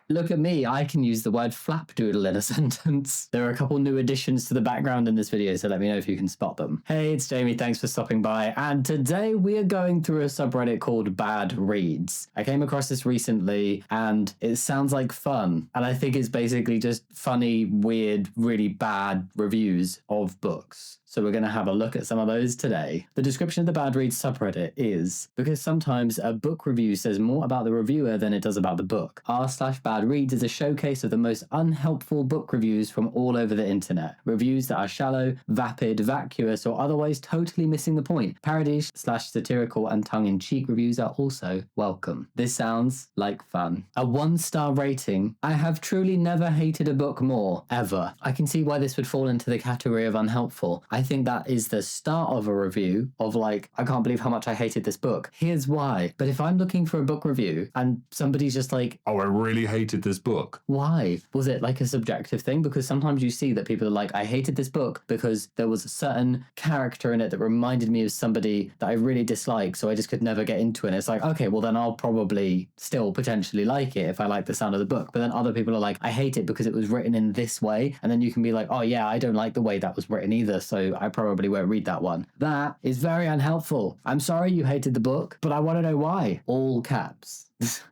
Look at me, I can use the word flapdoodle in a sentence. There are a couple new additions to the background in this video, so let me know if you can spot them. Hey, it's Jamie, thanks for stopping by, and today we are going through a subreddit called BadReads. I came across this recently, and it sounds like fun, and I think it's basically just funny, weird, really bad reviews of books. So we're going to have a look at some of those today. The description of the BadReads subreddit is, because sometimes a book review says more about the reviewer than it does about the book. r/BadReads is a showcase of the most unhelpful book reviews from all over the internet. Reviews that are shallow, vapid, vacuous, or otherwise totally missing the point. Parodies/satirical and tongue-in-cheek reviews are also welcome. This sounds like fun. A 1-star rating. I have truly never hated a book more, ever. I can see why this would fall into the category of unhelpful. I think that is the start of a review of like, I can't believe how much I hated this book. Here's why. But if I'm looking for a book review and somebody's just like, oh, I really hated this book. Why? Was it like a subjective thing? Because sometimes you see that people are like, I hated this book because there was a certain character in it that reminded me of somebody that I really dislike, so I just could never get into it. And it's like, okay, well then I'll probably still potentially like it if I like the sound of the book. But then other people are like, I hate it because it was written in this way. And then you can be like, oh yeah, I don't like the way that was written either, so I probably won't read that one. That is very unhelpful. I'm sorry you hated the book, but I want to know why. All caps.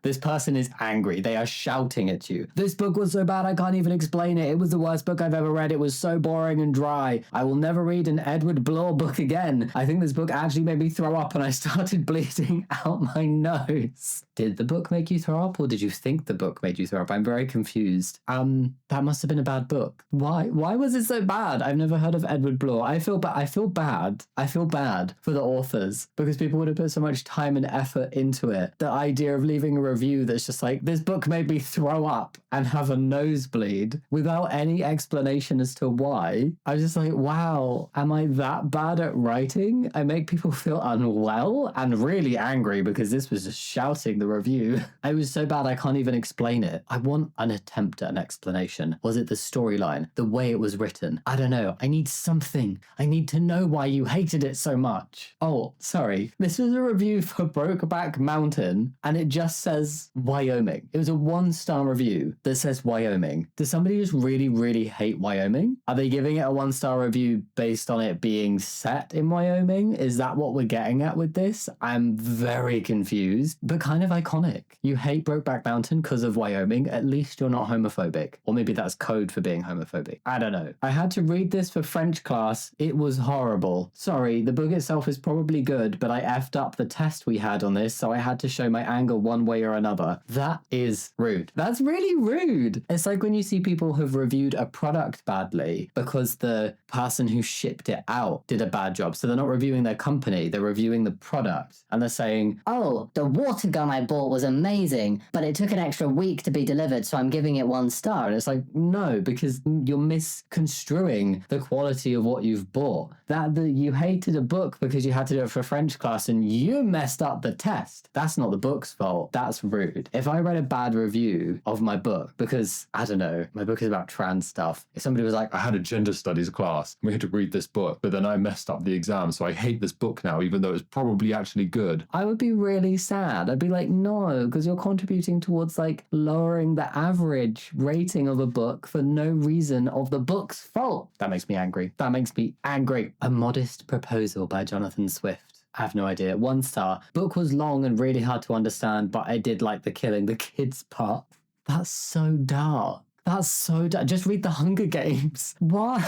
This person is angry. They are shouting at you. This book was so bad I can't even explain it. It was the worst book I've ever read. It was so boring and dry. I will never read an Edward Blore book again. I think this book actually made me throw up and I started bleeding out my nose. Did the book make you throw up, or did you think the book made you throw up? I'm very confused. That must have been a bad book. Why was it so bad? I've never heard of Edward Blore. I feel bad for the authors because people would have put so much time and effort into it. The idea of leaving a review that's just like, this book made me throw up and have a nosebleed without any explanation as to why. I was just like, wow, am I that bad at writing? I make people feel unwell and really angry because this was just shouting the review. It was so bad I can't even explain it. I want an attempt at an explanation. Was it the storyline? The way it was written? I don't know. I need something. I need to know why you hated it so much. Oh, sorry. This was a review for Brokeback Mountain and it just says Wyoming. It was a 1-star review that says Wyoming. Does somebody just really, really hate Wyoming? Are they giving it a 1-star review based on it being set in Wyoming? Is that what we're getting at with this? I'm very confused, but kind of iconic. You hate Brokeback Mountain because of Wyoming. At least you're not homophobic. Or maybe that's code for being homophobic. I don't know. I had to read this for French class. It was horrible. Sorry, the book itself is probably good, but I effed up the test we had on this, so I had to show my anger one way or another. That is rude. That's really rude. It's like when you see people who've reviewed a product badly because the person who shipped it out did a bad job. So they're not reviewing their company, they're reviewing the product. And they're saying, oh, the water gun I bought was amazing, but it took an extra week to be delivered, so I'm giving it 1 star. And it's like, no, because you're misconstruing the quality of what you've bought. That you hated a book because you had to do it for French class and you messed up the test. That's not the book's fault. That's rude. If I read a bad review of my book because, I don't know, my book is about trans stuff. If somebody was like, I had a gender studies class, we had to read this book, but then I messed up the exam, so I hate this book now, even though it's probably actually good. I would be really sad. I'd be like, no, because you're contributing towards like lowering the average rating of a book for no reason of the book's fault. That makes me angry. That makes me angry. A Modest Proposal by Jonathan Swift. I have no idea. 1 star. Book was long and really hard to understand, but I did like the killing the kids part. That's so dark. That's so dark. Just read The Hunger Games. Why?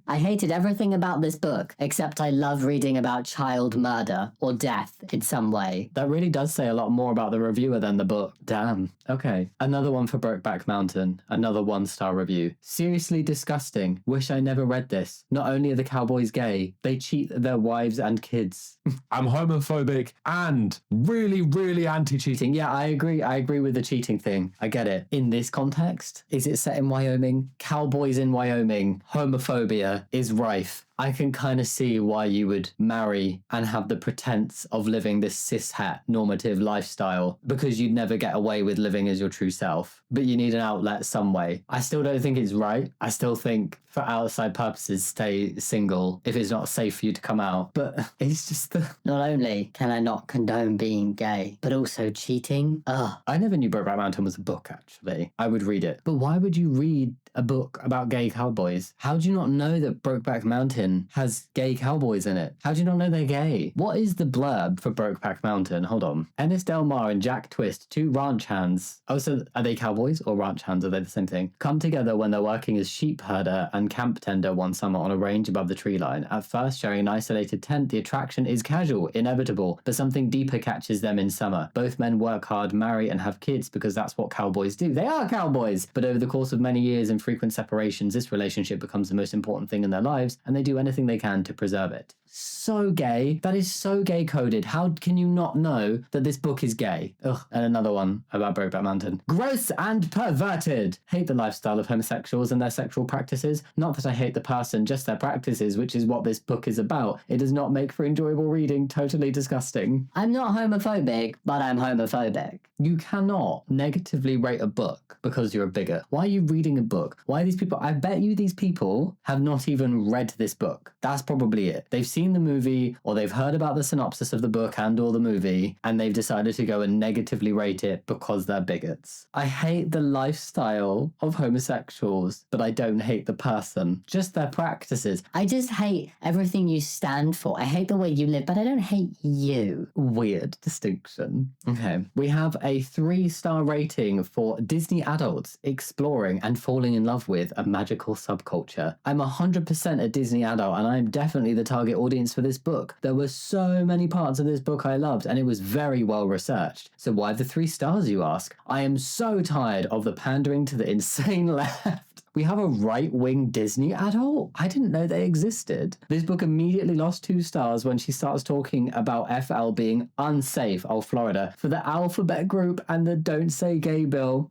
I hated everything about this book, except I love reading about child murder or death in some way. That really does say a lot more about the reviewer than the book. Damn. Okay. Another one for Brokeback Mountain. Another 1-star review. Seriously disgusting. Wish I never read this. Not only are the cowboys gay, they cheat their wives and kids. I'm homophobic and really, really anti-cheating. Yeah, I agree. I agree with the cheating thing. I get it. In this context, is it set in Wyoming? Cowboys in Wyoming. Homophobia is rife. I can kind of see why you would marry and have the pretense of living this cishet normative lifestyle, because you'd never get away with living as your true self, but you need an outlet some way. I still don't think it's right. I still think for outside purposes, stay single if it's not safe for you to come out. But it's just the... Not only can I not condone being gay, but also cheating. Ugh. I never knew Brokeback Mountain was a book, actually. I would read it. But why would you read a book about gay cowboys? How do you not know that Brokeback Mountain has gay cowboys in it? How do you not know they're gay? What is the blurb for Brokeback Mountain? Hold on. Ennis Del Mar and Jack Twist, two ranch hands. Oh, so are they cowboys or ranch hands? Are they the same thing? Come together when they're working as sheep herder and camp tender one summer on a range above the tree line. At first, sharing an isolated tent, the attraction is casual, inevitable, but something deeper catches them in summer. Both men work hard, marry, and have kids because that's what cowboys do. They are cowboys! But over the course of many years and frequent separations, this relationship becomes the most important thing in their lives, and they do anything they can to preserve it. So gay. That is so gay coded. How can you not know that this book is gay? Ugh. And another one about Brokeback Mountain. Gross and perverted. Hate the lifestyle of homosexuals and their sexual practices. Not that I hate the person, just their practices, which is what this book is about. It does not make for enjoyable reading. Totally disgusting. I'm not homophobic, but I'm homophobic. You cannot negatively rate a book because you're a bigot. Why are you reading a book? Why are these people? I bet you these people have not even read this book. That's probably it. They've seen the movie, or they've heard about the synopsis of the book and or the movie, and they've decided to go and negatively rate it because they're bigots. I hate the lifestyle of homosexuals, but I don't hate the person, just their practices. I just hate everything you stand for. I hate the way you live, but I don't hate you. Weird distinction. Okay, we have a 3-star rating for Disney adults exploring and falling in love with a magical subculture. I'm 100% a Disney adult, and I'm definitely the target audience for this book. There were so many parts of this book I loved, and it was very well researched. So why the 3 stars, you ask? I am so tired of the pandering to the insane left. We have a right-wing Disney adult? I didn't know they existed. This book immediately lost 2 stars when she starts talking about FL being unsafe, Florida, for the alphabet group and the Don't Say Gay bill.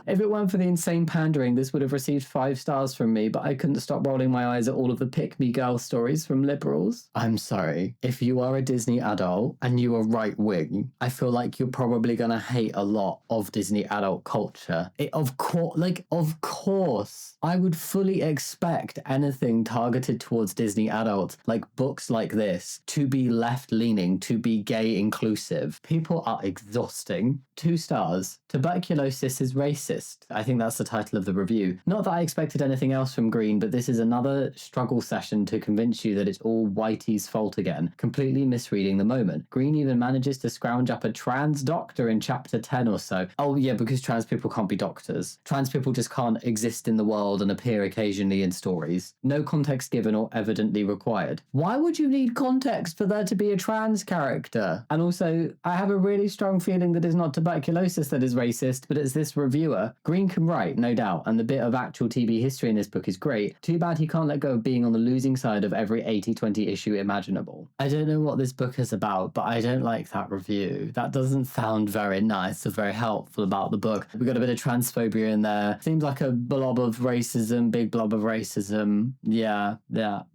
If it weren't for the insane pandering, this would have received 5 stars from me, but I couldn't stop rolling my eyes at all of the pick-me-girl stories from liberals. I'm sorry. If you are a Disney adult and you are right-wing, I feel like you're probably gonna hate a lot of Disney adult culture. Of course. I would fully expect anything targeted towards Disney adults, like books like this, to be left-leaning, to be gay inclusive. People are exhausting. 2 stars. Tuberculosis is racist. I think that's the title of the review. Not that I expected anything else from Green, but this is another struggle session to convince you that it's all Whitey's fault again, completely misreading the moment. Green even manages to scrounge up a trans doctor in chapter 10 or so. Oh yeah, because trans people can't be doctors. Trans people just can't exist in the world and appear occasionally in stories. No context given or evidently required. Why would you need context for there to be a trans character? And also, I have a really strong feeling that it's not tuberculosis that is racist, but it's this reviewer. Green can write, no doubt, and the bit of actual TB history in this book is great. Too bad he can't let go of being on the losing side of every 80-20 issue imaginable. I don't know what this book is about, but I don't like that review. That doesn't sound very nice or very helpful about the book. We got a bit of transphobia in there. Seems like a blob of racism, big blob of racism. Yeah,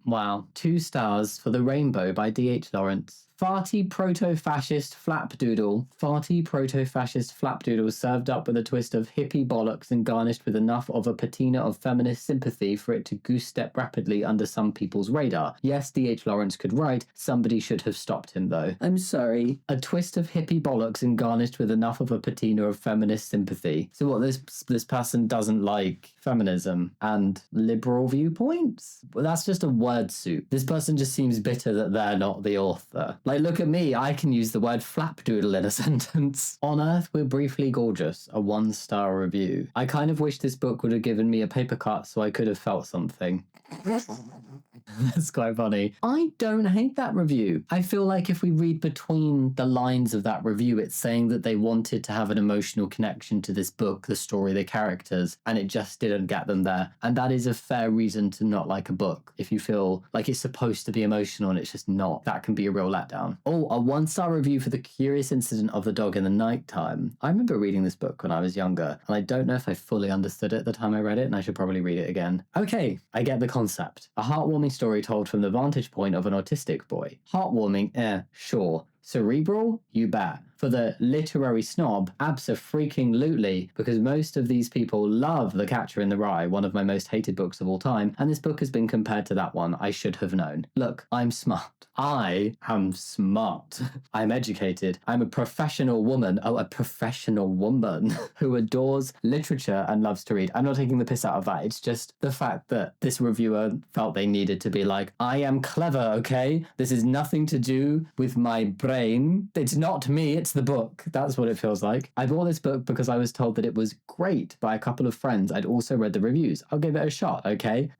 wow. 2 stars for The Rainbow by D.H. Lawrence. Farty proto-fascist flapdoodle. Farty proto-fascist flapdoodle served up with a twist of hippie bollocks and garnished with enough of a patina of feminist sympathy for it to goose-step rapidly under some people's radar. Yes, D.H. Lawrence could write. Somebody should have stopped him, though. I'm sorry. A twist of hippie bollocks and garnished with enough of a patina of feminist sympathy. So what, this person doesn't like feminism and liberal viewpoints? Well, that's just a word soup. This person just seems bitter that they're not the author. Like, look at me, I can use the word flapdoodle in a sentence. On Earth, We're Briefly Gorgeous, a 1-star review. I kind of wish this book would have given me a paper cut so I could have felt something. That's quite funny. I don't hate that review. I feel like if we read between the lines of that review, it's saying that they wanted to have an emotional connection to this book, the story, the characters, and it just didn't get them there. And that is a fair reason to not like a book. If you feel like it's supposed to be emotional and it's just not, that can be a real letdown. Oh, a 1-star review for The Curious Incident of the Dog in the Nighttime. I remember reading this book when I was younger, and I don't know if I fully understood it at the time I read it, and I should probably read it again. Okay, I get the concept. A heartwarming story told from the vantage point of an autistic boy. Heartwarming, sure. Cerebral? You bet. For the literary snob, abso-freaking-lutely, because most of these people love The Catcher in the Rye, one of my most hated books of all time, and this book has been compared to that one. I should have known. Look, I'm smart. I am smart. I'm educated. I'm a professional woman. Oh, a professional woman who adores literature and loves to read. I'm not taking the piss out of that. It's just the fact that this reviewer felt they needed to be like, I am clever, okay? This is nothing to do with my brain. It's not me, it's the book. That's what it feels like. I bought this book because I was told that it was great by a couple of friends. I'd also read the reviews. I'll give it a shot, okay?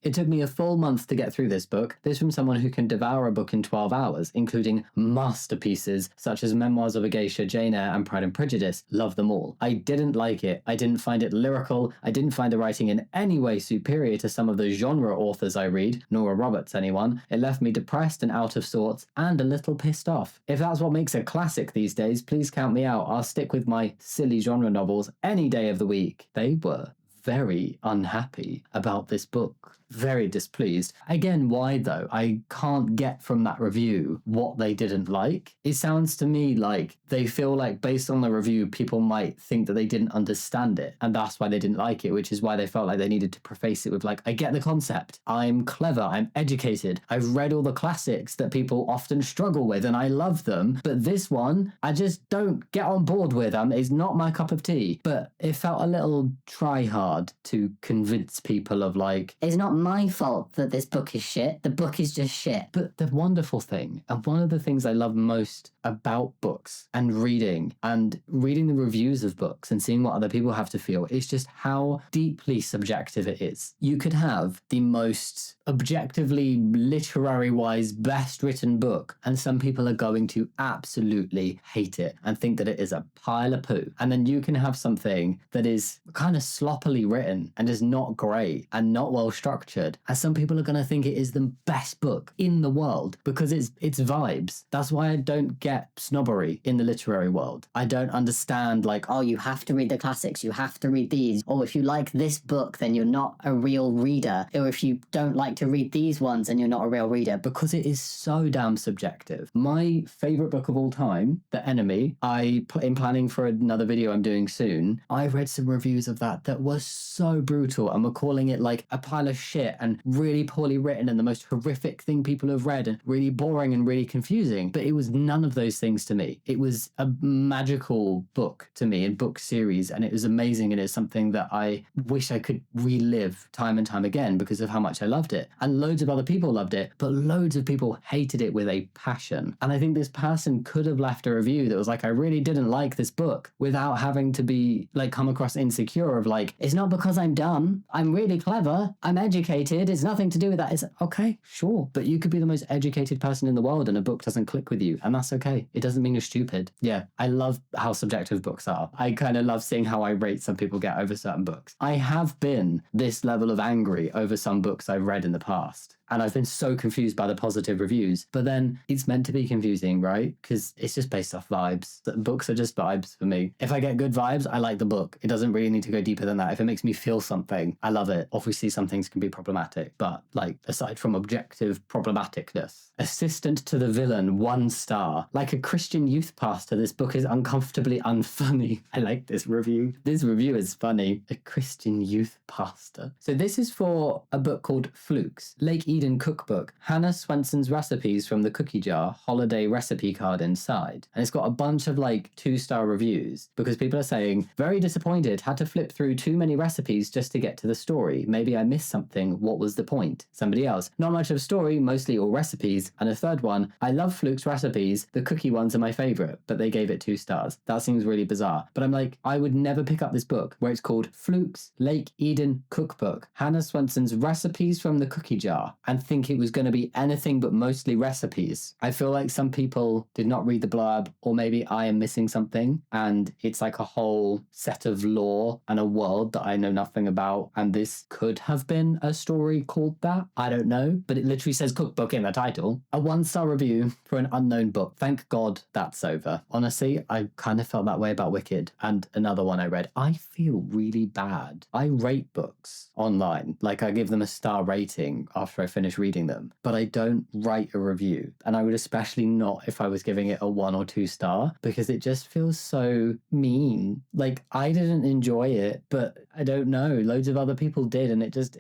It took me a full month to get through this book. This from someone who can devour a book in 12 hours, including masterpieces such as Memoirs of a Geisha, Jane Eyre, and Pride and Prejudice. Love them all. I didn't like it. I didn't find it lyrical. I didn't find the writing in any way superior to some of the genre authors I read, Nora Roberts anyone. It left me depressed and out of sorts, and a little pissed off. If that's what makes a classic these days, please count me out. I'll stick with my silly genre novels any day of the week. They were very unhappy about this book. Very displeased. Again, why though? I can't get from that review what they didn't like. It sounds to me like they feel like based on the review, people might think that they didn't understand it, and that's why they didn't like it, which is why they felt like they needed to preface it with like, I get the concept. I'm clever. I'm educated. I've read all the classics that people often struggle with and I love them, but this one, I just don't get on board with. It's not my cup of tea. But it felt a little try hard to convince people of like, It's not my fault that this book is shit. The book is just shit. But the wonderful thing, and one of the things I love most about books and reading the reviews of books and seeing what other people have to feel, is just how deeply subjective it is. You could have the most objectively literary-wise best written book, and some people are going to absolutely hate it and think that it is a pile of poo. And then you can have something that is kind of sloppily written and is not great and not well structured, and some people are going to think it is the best book in the world because it's vibes. That's why I don't get snobbery in the literary world. I don't understand like, Oh, you have to read the classics, you have to read these. Or if you like this book, then you're not a real reader. Or if you don't like to read these ones, then you're not a real reader. because it is so damn subjective. My favorite book of all time, The Enemy, in planning for another video I'm doing soon, I read some reviews of that were so brutal and were calling it like a pile of shit and really poorly written and the most horrific thing people have read and really boring and really confusing. But it was none of those things to me. It was a magical book to me, and book series, and it was amazing, and it's something that I wish I could relive time and time again because of how much I loved it. And loads of other people loved it, but loads of people hated it with a passion. And I think this person could have left a review that was like, I really didn't like this book, without having to be like, come across insecure of like, It's not because I'm dumb. I'm really clever. I'm educated. It's nothing to do with that. It's okay, sure. But you could be the most educated person in the world and a book doesn't click with you, and that's okay. It doesn't mean you're stupid. Yeah, I love how subjective books are. I kind of love seeing how irate some people get over certain books. I have been this level of angry over some books I've read in the past, and I've been so confused by the positive reviews. But then it's meant to be confusing, right? Because it's just based off vibes. Books are just vibes for me. If I get good vibes, I like the book. It doesn't really need to go deeper than that. If it makes me feel something, I love it. Obviously, some things can be problematic, but like, aside from objective problematicness, assistant to the villain, 1 star. Like a Christian youth pastor, this book is uncomfortably unfunny. I like this review. This review is funny. A Christian youth pastor. So this is for a book called Flukes, Lake Eden Cookbook, Hannah Swenson's recipes from the cookie jar, holiday recipe card inside. And it's got a bunch of like 2-star reviews because people are saying, very disappointed, had to flip through too many recipes just to get to the story. Maybe I missed something. What was the point? Somebody else, not much of story, mostly all recipes. And a third one, I love Fluke's recipes. The cookie ones are my favorite, but they gave it 2 stars. That seems really bizarre. But I'm like, I would never pick up this book where it's called Fluke's Lake Eden Cookbook, Hannah Swenson's recipes from the cookie jar, and think it was going to be anything but mostly recipes. I feel like some people did not read the blurb, or maybe I am missing something, and it's like a whole set of lore and a world that I know nothing about, and this could have been a story called that. I don't know, but it literally says cookbook in the title. A 1-star review for an unknown book. Thank God that's over. Honestly, I kind of felt that way about Wicked, and another one I read. I feel really bad. I rate books online. Like, I give them a star rating after I've finish reading them, but I don't write a review. And I would especially not if I was giving it a 1 or 2 star, because it just feels so mean. Like, I didn't enjoy it, but I don't know, loads of other people did, and it just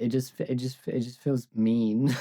feels mean.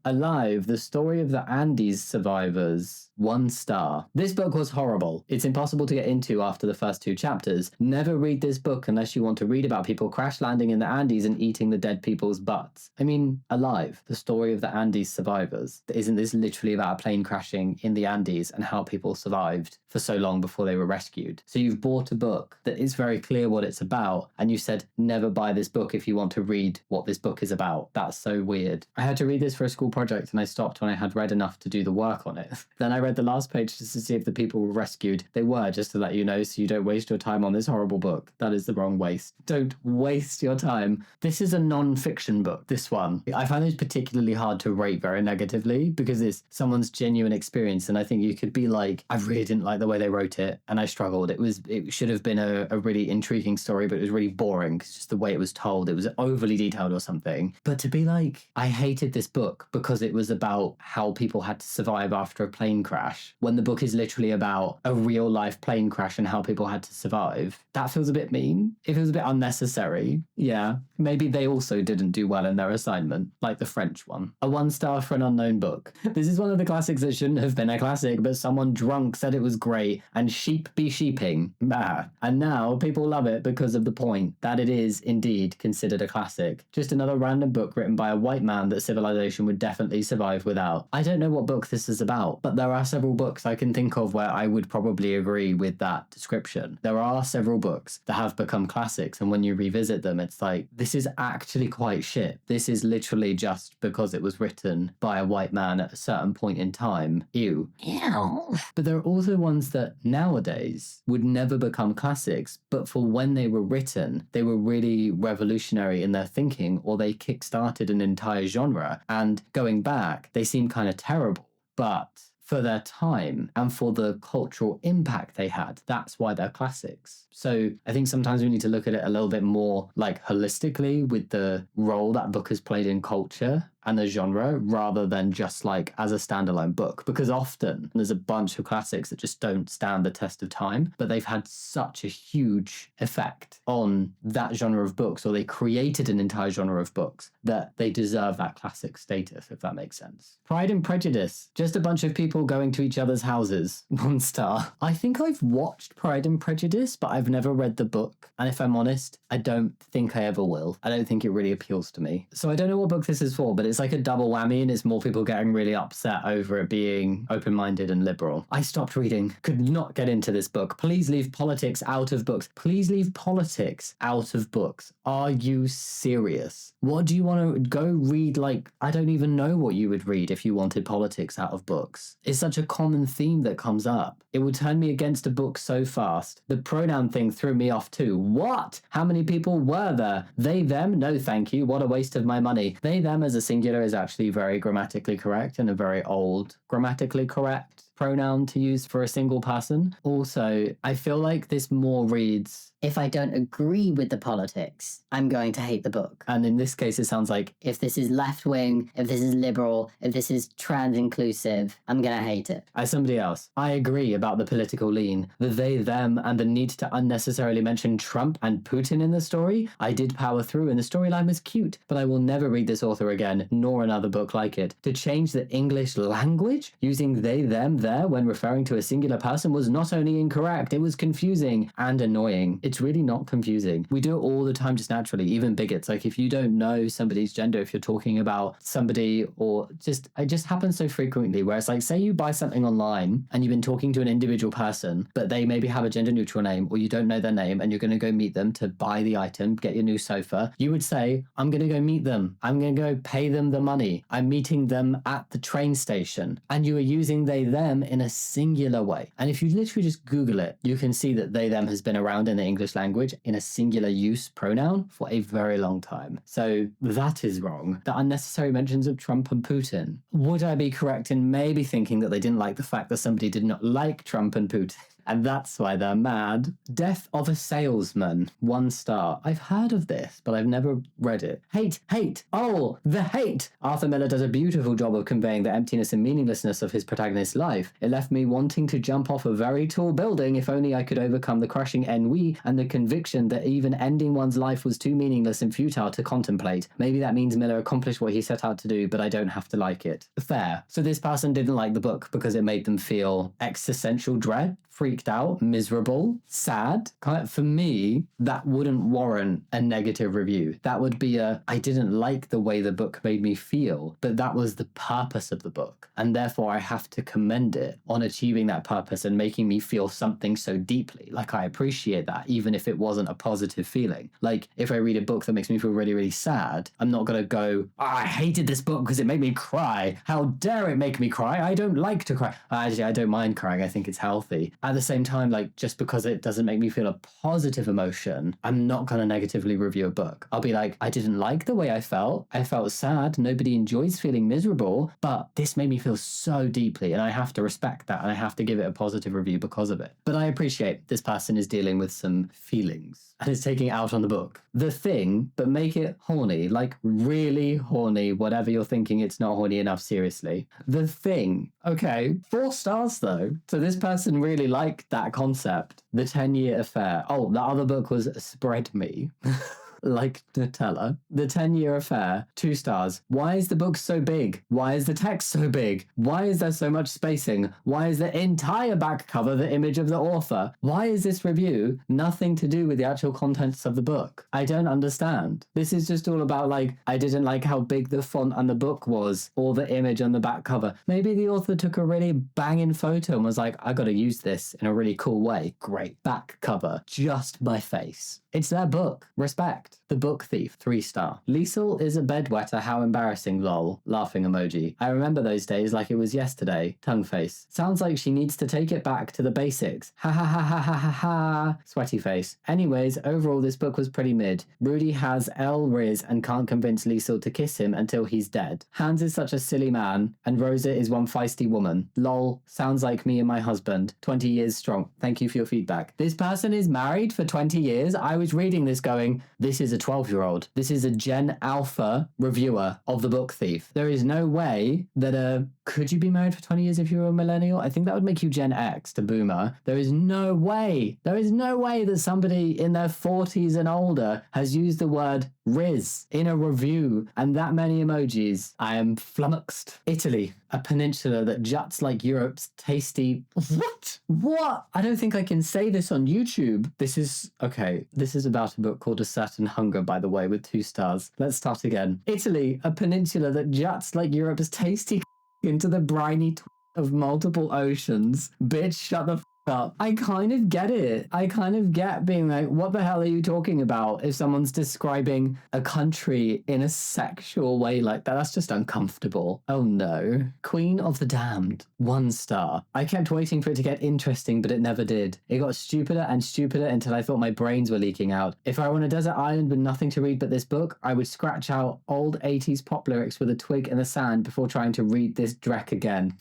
Alive, the story of the Andes survivors. 1 star. This book was horrible. It's impossible to get into after the first 2 chapters. Never read this book unless you want to read about people crash landing in the Andes and eating the dead people's butts. I mean, Alive, the story of the Andes survivors. Isn't this literally about a plane crashing in the Andes and how people survived for so long before they were rescued? So you've bought a book that is very clear what it's about, and you said never buy this book if you want to read what this book is about. That's so weird. I had to read this for a school project and I stopped when I had read enough to do the work on it. Then I read the last page just to see if the people were rescued. They were, just to let you know, so you don't waste your time on this horrible book. That is the wrong waste. Don't waste your time. This is a non-fiction book, this one. I find this particularly hard to rate very negatively because it's someone's genuine experience, and I think you could be like, I really didn't like the way they wrote it and I struggled. It should have been a really intriguing story, but it was really boring because just the way it was told, it was overly detailed or something. But to be like, I hated this book because it was about how people had to survive after a plane crash, when the book is literally about a real life plane crash and how people had to survive, that feels a bit mean. It feels a bit unnecessary. Yeah, maybe they also didn't do well in their assignment, like the French one. A 1 star for an unknown book. This is one of the classics that shouldn't have been a classic, but someone drunk said it was great, and sheep be sheeping. Bah. And now people love it because of the point that it is indeed considered a classic. Just another random book written by a white man that civilization would definitely survive without. I don't know what book this is about, but there are several books I can think of where I would probably agree with that description. There are several books that have become classics, and when you revisit them, it's like, this is actually quite shit. This is literally just because it was written by a white man at a certain point in time. Ew. Ew. But there are also ones that nowadays would never become classics, but for when they were written, they were really revolutionary in their thinking, or they kickstarted an entire genre. And going back, they seem kind of terrible, but for their time and for the cultural impact they had, that's why they're classics. So I think sometimes we need to look at it a little bit more like holistically with the role that book has played in culture and the genre, rather than just like as a standalone book, because often there's a bunch of classics that just don't stand the test of time, but they've had such a huge effect on that genre of books, or they created an entire genre of books, that they deserve that classic status, if that makes sense. Pride and Prejudice, just a bunch of people going to each other's houses. 1 star. I think I've watched Pride and Prejudice, but I've never read the book, and if I'm honest, I don't think I ever will. I don't think it really appeals to me. So I don't know what book this is for, but it's like a double whammy, and it's more people getting really upset over it being open-minded and liberal. I stopped reading. Could not get into this book. Please leave politics out of books. Please leave politics out of books. Are you serious? What do you want to go read? Like, I don't even know what you would read if you wanted politics out of books. It's such a common theme that comes up. It would turn me against a book so fast. The pronoun thing threw me off too. What? How many people were there? They, them? No, thank you. What a waste of my money. They, them as a singular is actually very grammatically correct, and a very old grammatically correct pronoun to use for a single person. Also, I feel like this more reads, If I don't agree with the politics, I'm going to hate the book. and in this case it sounds like, If this is left-wing, if this is liberal, if this is trans-inclusive, I'm going to hate it. as somebody else, I agree about the political lean, the they, them, and the need to unnecessarily mention Trump and Putin in the story. I did power through, and the storyline was cute, but I will never read this author again, nor another book like it. To change the English language using they, them, there when referring to a singular person was not only incorrect, it was confusing and annoying. It's really not confusing. We do it all the time just naturally, even bigots. Like, if you don't know somebody's gender, if you're talking about somebody, or just, it just happens so frequently where it's like, say you buy something online and you've been talking to an individual person, but they maybe have a gender neutral name, or you don't know their name and you're going to go meet them to buy the item, get your new sofa. You would say, I'm going to go meet them. I'm going to go pay them the money. I'm meeting them at the train station. And you are using they, them in a singular way. And if you literally just Google it, you can see that they, them has been around in the English language in a singular use pronoun for a very long time. So that is wrong. The unnecessary mentions of Trump and Putin. Would I be correct in maybe thinking that they didn't like the fact that somebody did not like Trump and Putin? And that's why they're mad. Death of a Salesman, 1 star. I've heard of this, but I've never read it. Hate. Oh, the hate. Arthur Miller does a beautiful job of conveying the emptiness and meaninglessness of his protagonist's life. It left me wanting to jump off a very tall building if only I could overcome the crushing ennui and the conviction that even ending one's life was too meaningless and futile to contemplate. Maybe that means Miller accomplished what he set out to do, but I don't have to like it. Fair. So this person didn't like the book because it made them feel existential dread, freaked out, miserable, sad. For me, that wouldn't warrant a negative review. That would be I didn't like the way the book made me feel, but that was the purpose of the book. And therefore I have to commend it on achieving that purpose and making me feel something so deeply. Like, I appreciate that, even if it wasn't a positive feeling. Like, if I read a book that makes me feel really, really sad, I'm not going to go, I hated this book because it made me cry. How dare it make me cry? I don't like to cry. Actually, I don't mind crying. I think it's healthy. At the same time, like, just because it doesn't make me feel a positive emotion, I'm not going to negatively review a book. I'll be like, I didn't like the way I felt. I felt sad. Nobody enjoys feeling miserable, but this made me feel so deeply, and I have to respect that, and I have to give it a positive review because of it. But I appreciate this person is dealing with some feelings and is taking it out on the book. The Thing, but make it horny, like really horny, whatever you're thinking, it's not horny enough, seriously. The Thing. Okay, 4 stars though. So this person really liked that concept. The 10-Year Affair. Oh, the other book was Spread Me. Like Nutella. The 10-Year Affair, 2 stars. Why is the book so big? Why is the text so big? Why is there so much spacing? Why is the entire back cover the image of the author? Why is this review nothing to do with the actual contents of the book? I don't understand. This is just all about, like, I didn't like how big the font on the book was, or the image on the back cover. Maybe the author took a really banging photo and was like, I gotta use this in a really cool way. Great. Back cover. Just my face. It's their book. Respect. The Book Thief, 3 star. Liesel is a bedwetter, how embarrassing, lol. Laughing emoji. I remember those days like it was yesterday. Tongue face. Sounds like she needs to take it back to the basics. Ha ha ha ha ha ha ha. Sweaty face. Anyways, overall this book was pretty mid. Rudy has L Riz and can't convince Liesel to kiss him until he's dead. Hans is such a silly man, and Rosa is one feisty woman. Lol. Sounds like me and my husband. 20 years strong. Thank you for your feedback. This person is married for 20 years. I was reading this going, this is a 12-year-old. This is a Gen Alpha reviewer of The Book Thief. There is no way that could you be married for 20 years if you were a millennial? I think that would make you Gen X to boomer. There is no way. There is no way that somebody in their 40s and older has used the word Riz in a review and that many emojis. I am flummoxed. Italy, a peninsula that juts like Europe's tasty... What? I don't think I can say this on YouTube. This is about a book called A Certain Hunger, by the way, with 2 stars. Let's start again. Italy, a peninsula that juts like Europe's tasty into the briny of multiple oceans. Bitch, shut the up. I kind of get it. I kind of get being like, what the hell are you talking about if someone's describing a country in a sexual way like that? That's just uncomfortable. Oh no. Queen of the Damned, 1 star. I kept waiting for it to get interesting, but it never did. It got stupider and stupider until I thought my brains were leaking out. If I were on a desert island with nothing to read but this book, I would scratch out old 80s pop lyrics with a twig in the sand before trying to read this dreck again.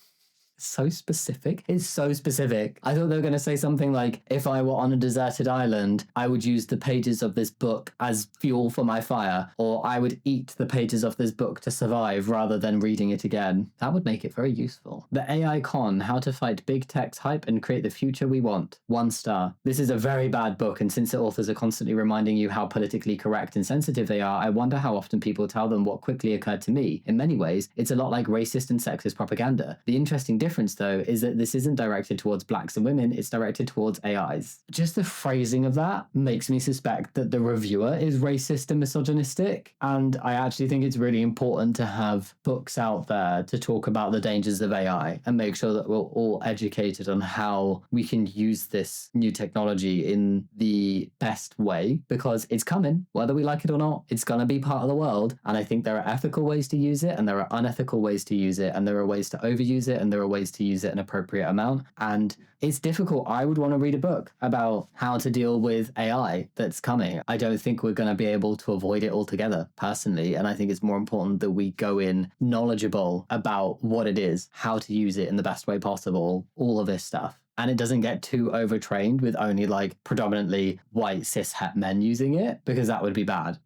So specific. It's so specific. I thought they were going to say something like, if I were on a deserted island, I would use the pages of this book as fuel for my fire, or I would eat the pages of this book to survive rather than reading it again. That would make it very useful. The AI Con, How to Fight Big Tech's Hype and Create the Future We Want, 1 star. This is a very bad book, and since the authors are constantly reminding you how politically correct and sensitive they are, I wonder how often people tell them what quickly occurred to me. In many ways, it's a lot like racist and sexist propaganda. The interesting difference, though, is that this isn't directed towards blacks and women, it's directed towards AIs. Just the phrasing of that makes me suspect that the reviewer is racist and misogynistic, and I actually think it's really important to have books out there to talk about the dangers of AI and make sure that we're all educated on how we can use this new technology in the best way, because it's coming, whether we like it or not. It's going to be part of the world, and I think there are ethical ways to use it and there are unethical ways to use it, and there are ways to overuse it and there are ways to use it an appropriate amount. And it's difficult. I would want to read a book about how to deal with AI that's coming. I don't think we're going to be able to avoid it altogether, personally. And I think it's more important that we go in knowledgeable about what it is, how to use it in the best way possible, all of this stuff. and it doesn't get too overtrained with only like predominantly white cis het men using it, because that would be bad.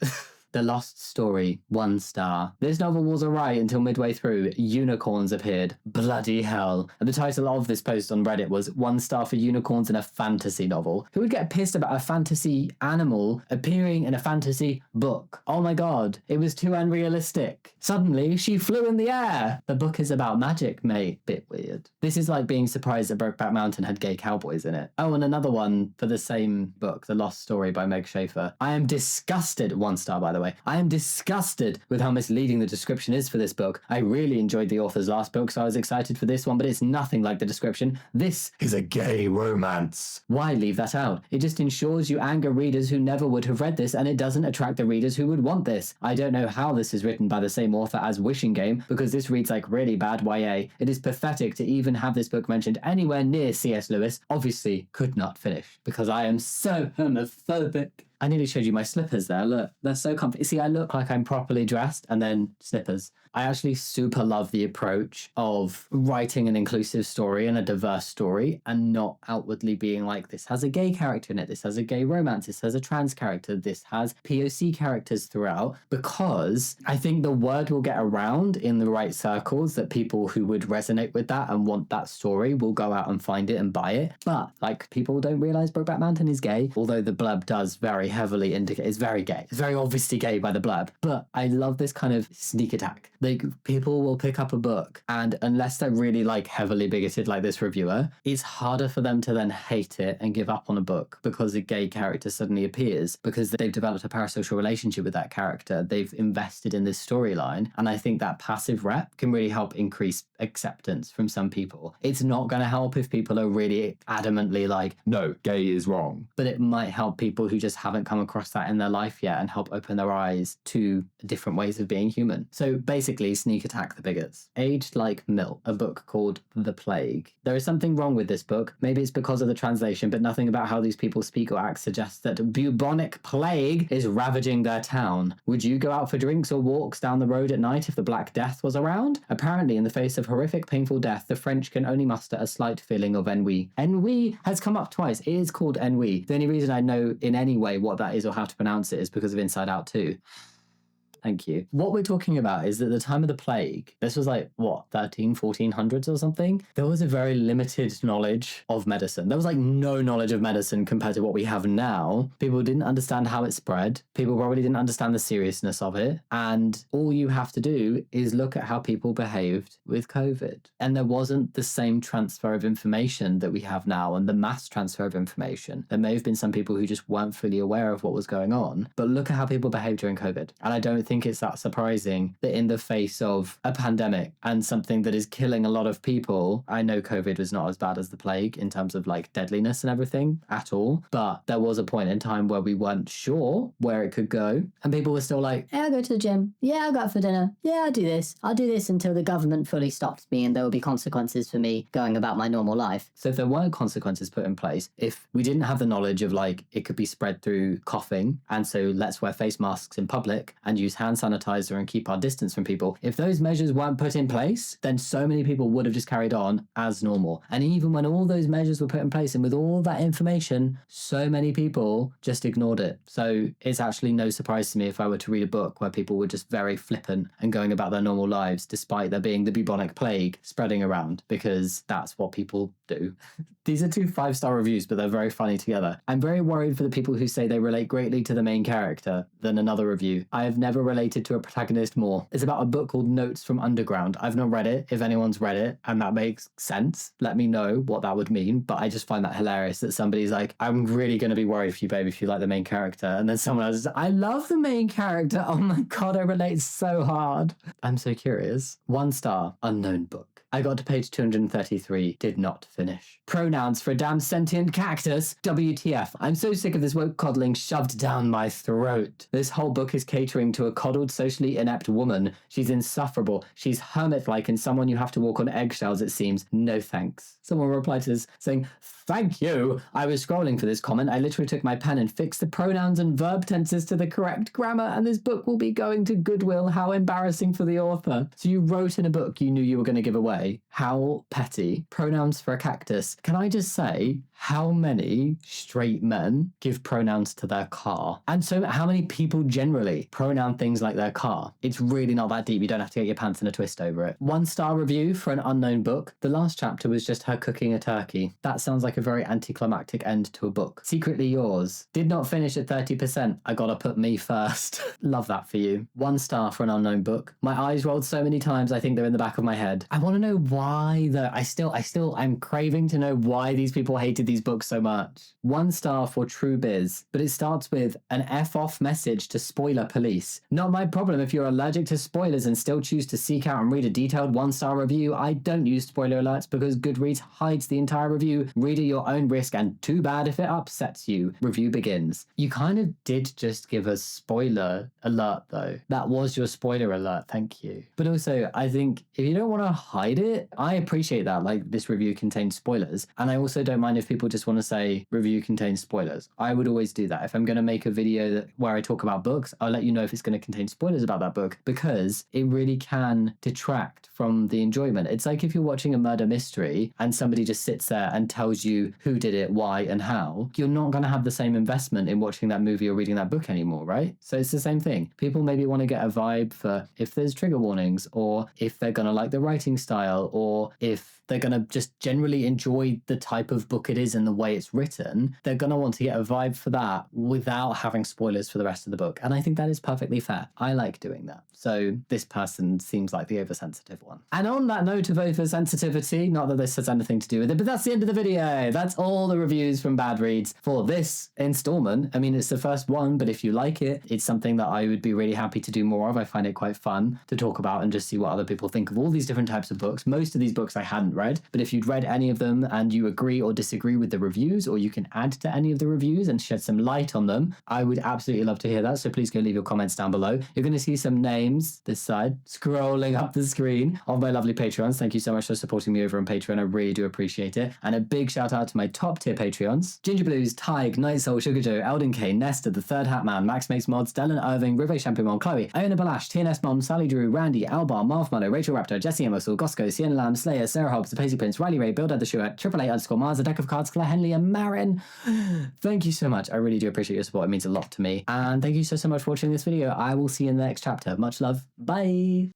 The Lost Story, 1 star. This novel was alright until midway through. Unicorns appeared. Bloody hell. And the title of this post on Reddit was 1 star for unicorns in a fantasy novel. Who would get pissed about a fantasy animal appearing in a fantasy book? Oh my god, it was too unrealistic. Suddenly, she flew in the air. The book is about magic, mate. Bit weird. This is like being surprised that Brokeback Mountain had gay cowboys in it. Oh, and another one for the same book, The Lost Story by Meg Schaefer. I am disgusted, 1 star by the way. I am disgusted with how misleading the description is for this book. I really enjoyed the author's last book, so I was excited for this one, but it's nothing like the description. This is a gay romance. Why leave that out? It just ensures you anger readers who never would have read this, and it doesn't attract the readers who would want this. I don't know how this is written by the same author as Wishing Game, because this reads like really bad YA. It is pathetic to even have this book mentioned anywhere near C.S. Lewis. Obviously could not finish, because I am so homophobic. I nearly showed you my slippers there. Look, they're so comfy. See, I look like I'm properly dressed, and then slippers. I actually super love the approach of writing an inclusive story and a diverse story and not outwardly being like, this has a gay character in it, this has a gay romance, this has a trans character, this has POC characters throughout, because I think the word will get around in the right circles that people who would resonate with that and want that story will go out and find it and buy it. But like, people don't realize Brokeback Mountain is gay, although the blurb does very heavily indicate it's very gay. It's very obviously gay by the blurb. But I love this kind of sneak attack. Like, people will pick up a book, and unless they're really like heavily bigoted like this reviewer, it's harder for them to then hate it and give up on a book because a gay character suddenly appears, because they've developed a parasocial relationship with that character. They've invested in this storyline, and I think that passive rep can really help increase acceptance from some people. It's not going to help if people are really adamantly like, no, gay is wrong. But it might help people who just haven't come across that in their life yet and help open their eyes to different ways of being human. So basically, sneak attack the bigots. Aged Like Milk, a book called The Plague. There is something wrong with this book. Maybe it's because of the translation, but nothing about how these people speak or act suggests that bubonic plague is ravaging their town. Would you go out for drinks or walks down the road at night if the Black Death was around? Apparently, in the face of horrific, painful death, the French can only muster a slight feeling of ennui. Ennui has come up twice. It is called ennui. The only reason I know in any way what that is or how to pronounce it is because of Inside Out 2. Thank you. What we're talking about is that at the time of the plague, this was like, what, 1400s or something? There was a very limited knowledge of medicine. There was like no knowledge of medicine compared to what we have now. People didn't understand how it spread. People probably didn't understand the seriousness of it. And all you have to do is look at how people behaved with COVID. And there wasn't the same transfer of information that we have now and the mass transfer of information. There may have been some people who just weren't fully aware of what was going on, but look at how people behaved during COVID. And I don't think it's that surprising that in the face of a pandemic and something that is killing a lot of people, I know COVID was not as bad as the plague in terms of like deadliness and everything at all, but there was a point in time where we weren't sure where it could go, and people were still like, Yeah, I'll go to the gym. Yeah, I'll go out for dinner. Yeah, I'll do this. I'll do this until the government fully stops me and there will be consequences for me going about my normal life. so if there weren't consequences put in place, if we didn't have the knowledge of like it could be spread through coughing, and so let's wear face masks in public and use hand sanitizer and keep our distance from people, if those measures weren't put in place, then so many people would have just carried on as normal. And even when all those measures were put in place and with all that information, so many people just ignored it. So it's actually no surprise to me if I were to read a book where people were just very flippant and going about their normal lives despite there being the bubonic plague spreading around, because that's what people do. These are 2 5-star reviews, but they're very funny together. I'm very worried for the people who say they relate greatly to the main character than another review. I have never related to a protagonist more. It's about a book called Notes from Underground. I've not read it. If anyone's read it and that makes sense, let me know what that would mean. But I just find that hilarious that somebody's like, I'm really going to be worried for you, babe, if you like the main character. And then someone else is, I love the main character. Oh my God, I relate so hard. I'm so curious. 1 star, unknown book. I got to page 233, did not finish. Pronouns for a damn sentient cactus. WTF. I'm so sick of this woke coddling shoved down my throat. This whole book is catering to a coddled, socially inept woman. She's insufferable. She's hermit-like and someone you have to walk on eggshells, it seems. No thanks. Someone replied to this saying, thank you. I was scrolling for this comment. I literally took my pen and fixed the pronouns and verb tenses to the correct grammar, and this book will be going to Goodwill. How embarrassing for the author. So you wrote in a book you knew you were going to give away. How petty. Pronouns for a cactus. Can I just say, how many straight men give pronouns to their car? And so how many people generally pronoun things like their car? It's really not that deep. You don't have to get your pants in a twist over it. 1-star review for an unknown book. The last chapter was just her cooking a turkey. That sounds like a very anticlimactic end to a book. Secretly yours. Did not finish at 30%. I gotta put me first. Love that for you. 1 star for an unknown book. My eyes rolled so many times I think they're in the back of my head. I want to know why though. I'm craving to know why these people hated these books so much. 1 star for True Biz, but it starts with an F off message to spoiler police. Not my problem if you're allergic to spoilers and still choose to seek out and read a detailed 1-star review. I don't use spoiler alerts because Goodreads hides the entire review. Read at your own risk, and too bad if it upsets you. Review begins. You kind of did just give a spoiler alert though. That was your spoiler alert, thank you. But also, I think if you don't want to hide it, I appreciate that, like this review contains spoilers. And I also don't mind if people just want to say review contains spoilers. I would always do that. If I'm going to make a video where I talk about books, I'll let you know if it's going to contain spoilers about that book, because it really can detract from the enjoyment. It's like if you're watching a murder mystery and somebody just sits there and tells you who did it, why, and how, you're not going to have the same investment in watching that movie or reading that book anymore, right? So it's the same thing. People maybe want to get a vibe for if there's trigger warnings, or if they're going to like the writing style, or if they're going to just generally enjoy the type of book it is and the way it's written. They're going to want to get a vibe for that without having spoilers for the rest of the book. And I think that is perfectly fair. I like doing that. So this person seems like the oversensitive one. And on that note of oversensitivity, not that this has anything to do with it, but that's the end of the video. That's all the reviews from BadReads for this installment. I mean, it's the first one, but if you like it, it's something that I would be really happy to do more of. I find it quite fun to talk about and just see what other people think of all these different types of books. Most of these books I hadn't read, but if you'd read any of them and you agree or disagree with the reviews, or you can add to any of the reviews and shed some light on them, I would absolutely love to hear that. So please go leave your comments down below. You're going to see some names this side scrolling up the screen of my lovely Patreons. Thank you so much for supporting me over on Patreon. I really do appreciate it. And a big shout out to my top tier Patreons: Ginger Blues, Tig, Night Soul, Sugar Joe, Elden K, Nesta, The Third Hat Man, Max Makes Mods, Dylan Irving, Rive Champimon, Chloe, Iona Balash, TNS Mom, Sally Drew, Randy, Albar, Marv Mullo, Rachel Raptor, Jesse Emerson, Gosco, Sienna Lamb, Slayer, Sarah Hobbs, The Paisley Prince, Riley Ray, Builder the Shuat, AAA_Mars, A Deck of Cards, Claire Henley, and Marin. Thank you so much. I really do appreciate your support. It means a lot to me. And thank you so much for watching this video. I will see you in the next chapter. Much love. Bye.